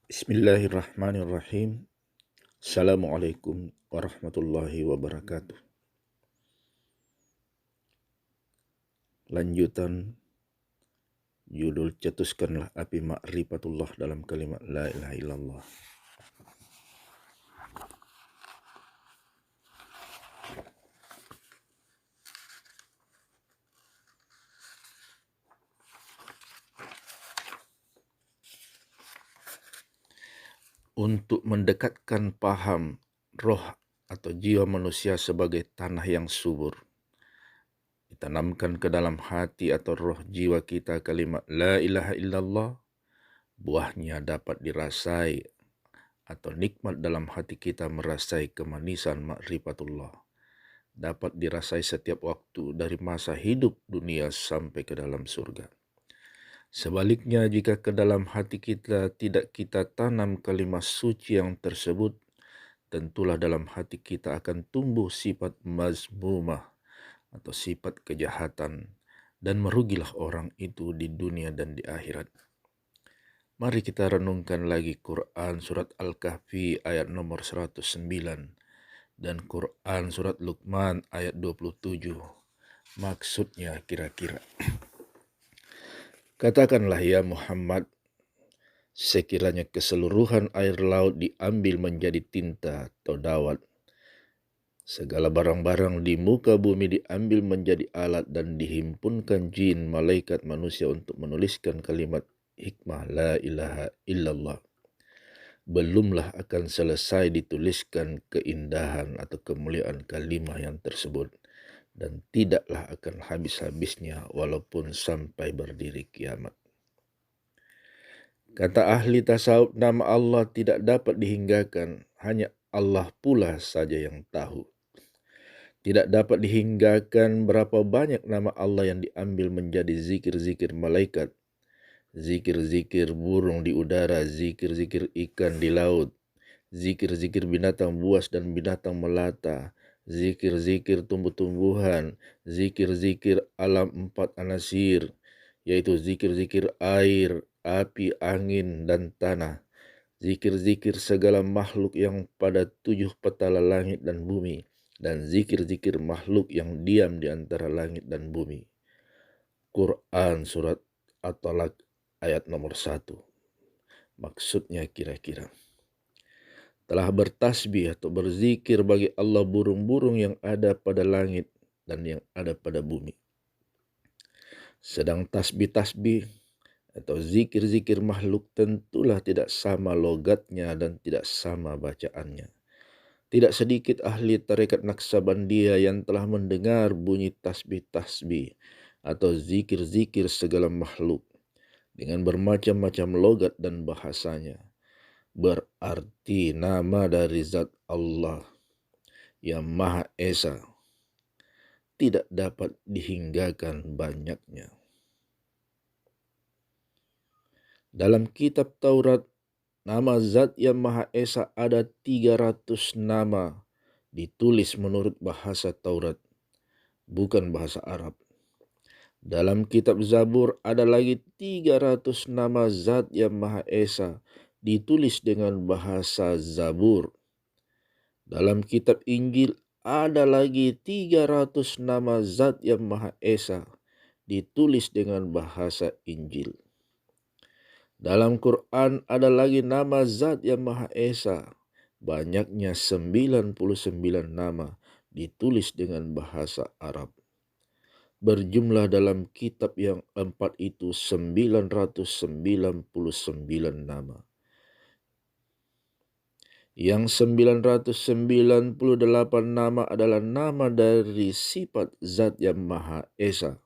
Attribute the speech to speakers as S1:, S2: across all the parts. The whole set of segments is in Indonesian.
S1: Bismillahirrahmanirrahim. Assalamualaikum warahmatullahi wabarakatuh. Lanjutan judul cetuskanlah api ma'rifatullah dalam kalimat la ilaha illallah. Untuk mendekatkan paham roh atau jiwa manusia sebagai tanah yang subur, ditanamkan ke dalam hati atau roh jiwa kita kalimat la ilaha illallah, buahnya dapat dirasai atau nikmat dalam hati kita merasai kemanisan ma'rifatullah. Dapat dirasai setiap waktu dari masa hidup dunia sampai ke dalam surga. Sebaliknya, jika ke dalam hati kita tidak kita tanam kalimat suci yang tersebut, tentulah dalam hati kita akan tumbuh sifat mazmumah atau sifat kejahatan, dan merugilah orang itu di dunia dan di akhirat. Mari kita renungkan lagi Quran surat Al-Kahfi ayat nomor 109 dan Quran surat Luqman ayat 27. Maksudnya kira-kira, katakanlah ya Muhammad, sekiranya keseluruhan air laut diambil menjadi tinta atau dawat, segala barang-barang di muka bumi diambil menjadi alat dan dihimpunkan jin, malaikat, manusia untuk menuliskan kalimat hikmah la ilaha illallah, belumlah akan selesai dituliskan keindahan atau kemuliaan kalimat yang tersebut, dan tidaklah akan habis-habisnya walaupun sampai berdiri kiamat. Kata ahli tasawuf, nama Allah tidak dapat dihinggakan, hanya Allah pula saja yang tahu. Tidak dapat dihinggakan berapa banyak nama Allah yang diambil menjadi zikir-zikir malaikat, zikir-zikir burung di udara, zikir-zikir ikan di laut, zikir-zikir binatang buas dan binatang melata, zikir-zikir tumbuh-tumbuhan, zikir-zikir alam empat anasir, yaitu zikir-zikir air, api, angin, dan tanah, zikir-zikir segala makhluk yang pada 7 petala langit dan bumi, dan zikir-zikir makhluk yang diam di antara langit dan bumi. Quran surat At-Talaq ayat nomor 1. Maksudnya kira-kira, telah bertasbih atau berzikir bagi Allah burung-burung yang ada pada langit dan yang ada pada bumi. Sedang tasbih-tasbih atau zikir-zikir makhluk tentulah tidak sama logatnya dan tidak sama bacaannya. Tidak sedikit ahli tarekat Naqsabandiyah yang telah mendengar bunyi tasbih-tasbih atau zikir-zikir segala makhluk dengan bermacam-macam logat dan bahasanya. Berarti nama dari zat Allah yang Maha Esa tidak dapat dihinggakan banyaknya. Dalam kitab Taurat, nama zat yang Maha Esa ada 300 nama ditulis menurut bahasa Taurat, bukan bahasa Arab. Dalam kitab Zabur ada lagi 300 nama zat yang Maha Esa ditulis dengan bahasa Zabur. Dalam kitab Injil ada lagi 300 nama zat yang Maha Esa ditulis dengan bahasa Injil. Dalam Quran ada lagi nama zat yang Maha Esa, banyaknya 99 nama ditulis dengan bahasa Arab. Berjumlah dalam kitab yang 4 itu 999 nama. Yang 998 nama adalah nama dari sifat zat yang Maha Esa.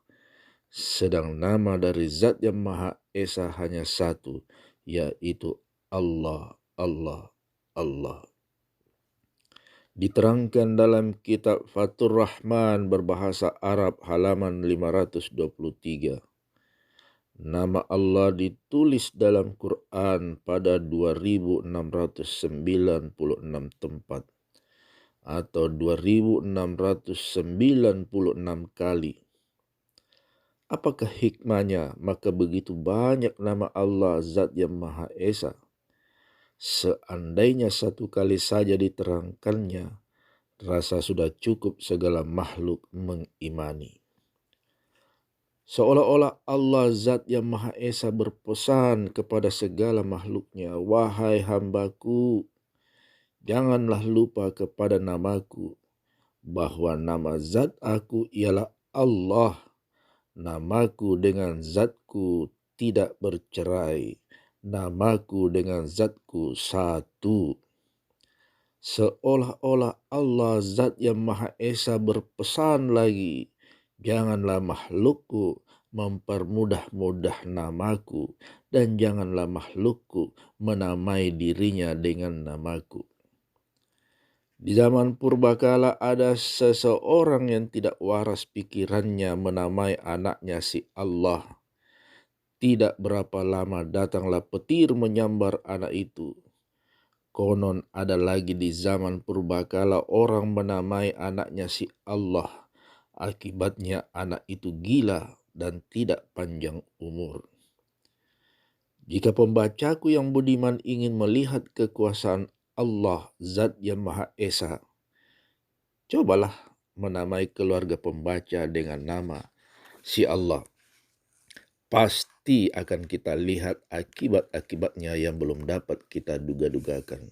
S1: Sedang nama dari zat yang Maha Esa hanya satu, yaitu Allah, Allah, Allah. Diterangkan dalam kitab Fathur Rahman berbahasa Arab halaman 523. Nama Allah ditulis dalam Quran pada 2696 tempat atau 2696 kali. Apakah hikmahnya maka begitu banyak nama Allah zat yang Maha Esa? Seandainya satu kali saja diterangkannya, rasa sudah cukup segala makhluk mengimani. Seolah-olah Allah Zat yang Maha Esa berpesan kepada segala makhluknya, "Wahai hambaku, janganlah lupa kepada namaku, bahwa nama Zat aku ialah Allah. Namaku dengan Zatku tidak bercerai. Namaku dengan Zatku satu." Seolah-olah Allah Zat yang Maha Esa berpesan lagi, "Janganlah makhlukku mempermudah-mudah namaku, dan janganlah makhlukku menamai dirinya dengan namaku." Di zaman purbakala ada seseorang yang tidak waras pikirannya menamai anaknya si Allah. Tidak berapa lama datanglah petir menyambar anak itu. Konon ada lagi di zaman purbakala orang menamai anaknya si Allah. Akibatnya anak itu gila dan tidak panjang umur. Jika pembacaku yang budiman ingin melihat kekuasaan Allah Zat yang Maha Esa, cobalah menamai keluarga pembaca dengan nama si Allah. Pasti akan kita lihat akibat-akibatnya yang belum dapat kita duga-dugakan.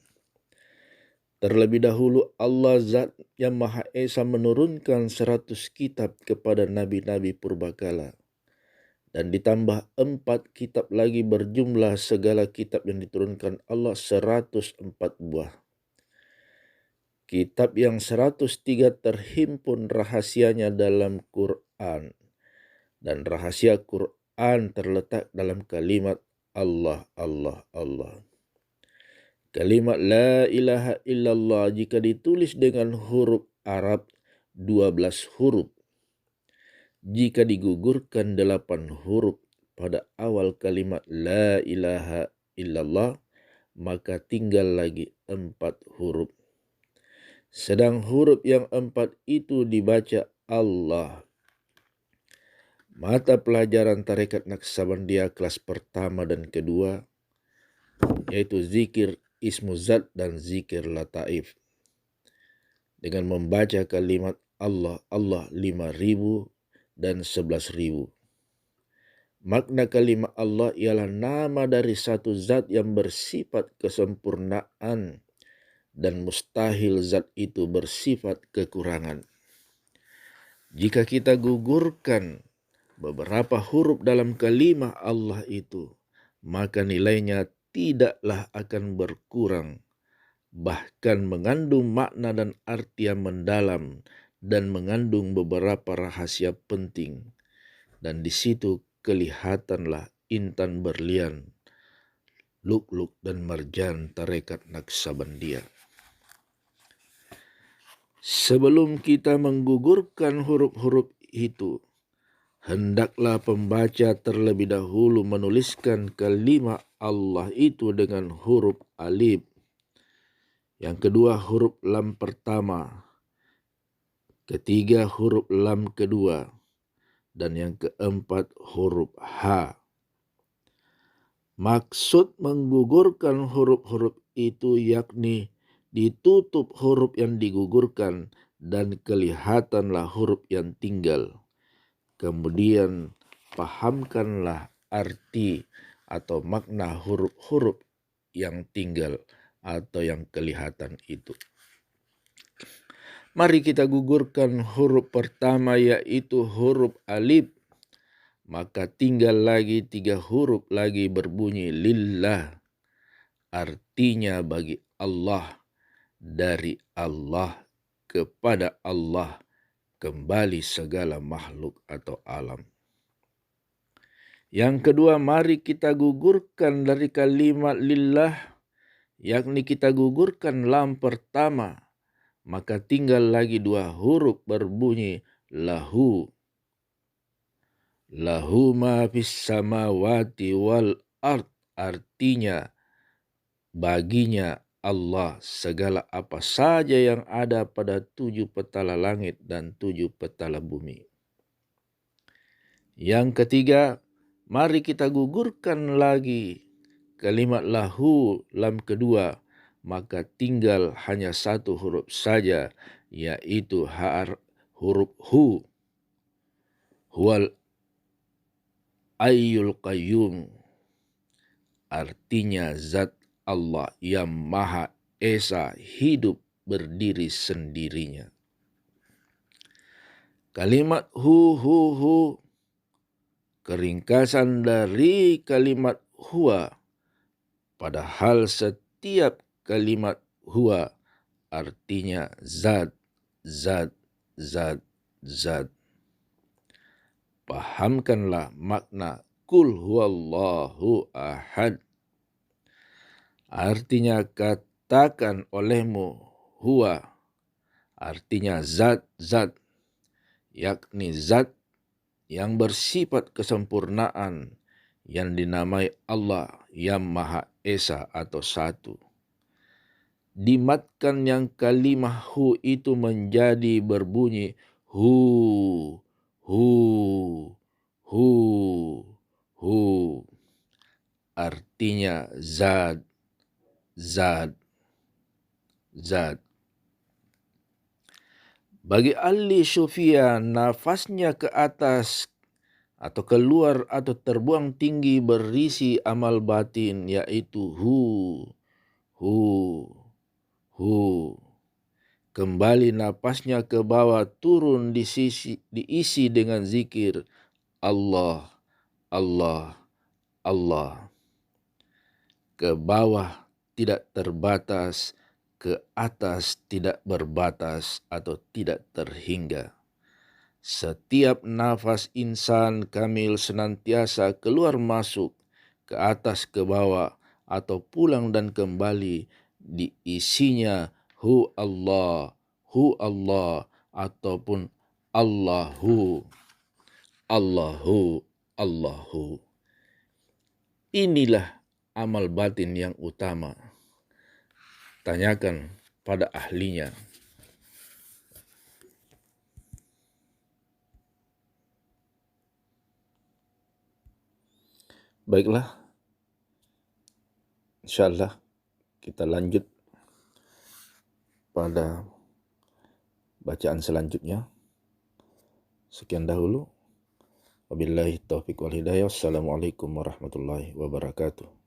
S1: Terlebih dahulu Allah Zat yang Maha Esa menurunkan 100 kitab kepada nabi-nabi purbakala. Dan ditambah 4 kitab lagi berjumlah segala kitab yang diturunkan Allah 104 buah. Kitab yang 103 terhimpun rahasianya dalam Quran. Dan rahasia Quran terletak dalam kalimat Allah, Allah, Allah. Kalimat la ilaha illallah jika ditulis dengan huruf Arab 12 huruf. Jika digugurkan 8 huruf pada awal kalimat la ilaha illallah, maka tinggal lagi 4 huruf. Sedang huruf yang 4 itu dibaca Allah. Mata pelajaran Tarekat Naksabandia kelas pertama dan kedua, yaitu zikir Ismu Zat dan zikir Lataif. Dengan membaca kalimat Allah, Allah 5.000 dan 11.000. Makna kalimat Allah ialah nama dari satu zat yang bersifat kesempurnaan dan mustahil zat itu bersifat kekurangan. Jika kita gugurkan beberapa huruf dalam kalimat Allah itu, maka nilainya tidaklah akan berkurang, bahkan mengandung makna dan arti yang mendalam dan mengandung beberapa rahasia penting. Dan di situ kelihatanlah intan berlian, lu'lu' dan marjan Tarekat Naksabandia. Sebelum kita menggugurkan huruf-huruf itu, hendaklah pembaca terlebih dahulu menuliskan kalimat Allah itu dengan huruf alif. Yang kedua huruf lam pertama. Ketiga huruf lam kedua. Dan yang keempat huruf H. Maksud menggugurkan huruf-huruf itu yakni ditutup huruf yang digugurkan dan kelihatanlah huruf yang tinggal. Kemudian pahamkanlah arti atau makna huruf-huruf yang tinggal atau yang kelihatan itu. Mari kita gugurkan huruf pertama yaitu huruf alif. Maka tinggal lagi 3 huruf lagi berbunyi lillah. Artinya bagi Allah, dari Allah, kepada Allah kembali segala makhluk atau alam. Yang kedua, mari kita gugurkan dari kalimat lillah, yakni kita gugurkan lam pertama, maka tinggal lagi 2 huruf berbunyi lahu. Lahu ma fis samawati wal ard, artinya baginya Allah segala apa saja yang ada pada 7 petala langit dan 7 petala bumi. Yang ketiga, mari kita gugurkan lagi kalimat lahu lam kedua, maka tinggal hanya satu huruf saja, yaitu huruf hu. Huwal ayyul qayyum, artinya zat Allah yang Maha Esa, hidup berdiri sendirinya. Kalimat hu, keringkasan dari kalimat huwa, padahal setiap kalimat huwa artinya zat, zat, zat, zat. Pahamkanlah makna kul huwallahu ahad. Artinya katakan olehmu huwa, artinya zat, zat, yakni zat yang bersifat kesempurnaan yang dinamai Allah yang Maha Esa atau satu. Dimatkan yang kalimah hu itu menjadi berbunyi hu, hu, hu, hu. Artinya zat, zat, zat. Bagi ahli sufia, nafasnya ke atas atau keluar atau terbuang tinggi berisi amal batin, yaitu hu, hu, hu. Kembali napasnya ke bawah turun diisi dengan zikir Allah, Allah, Allah. Ke bawah tidak terbatas, ke atas tidak berbatas atau tidak terhingga. Setiap nafas insan kamil senantiasa keluar masuk, ke atas ke bawah atau pulang dan kembali, diisinya hu Allah ataupun Allahu, Allahu, Allahu. Inilah amal batin yang utama. Tanyakan pada ahlinya. Baiklah, insyaallah kita lanjut pada bacaan selanjutnya. Sekian dahulu. Wabillahi taufiq wal hidayah. Wassalamualaikum warahmatullahi wabarakatuh.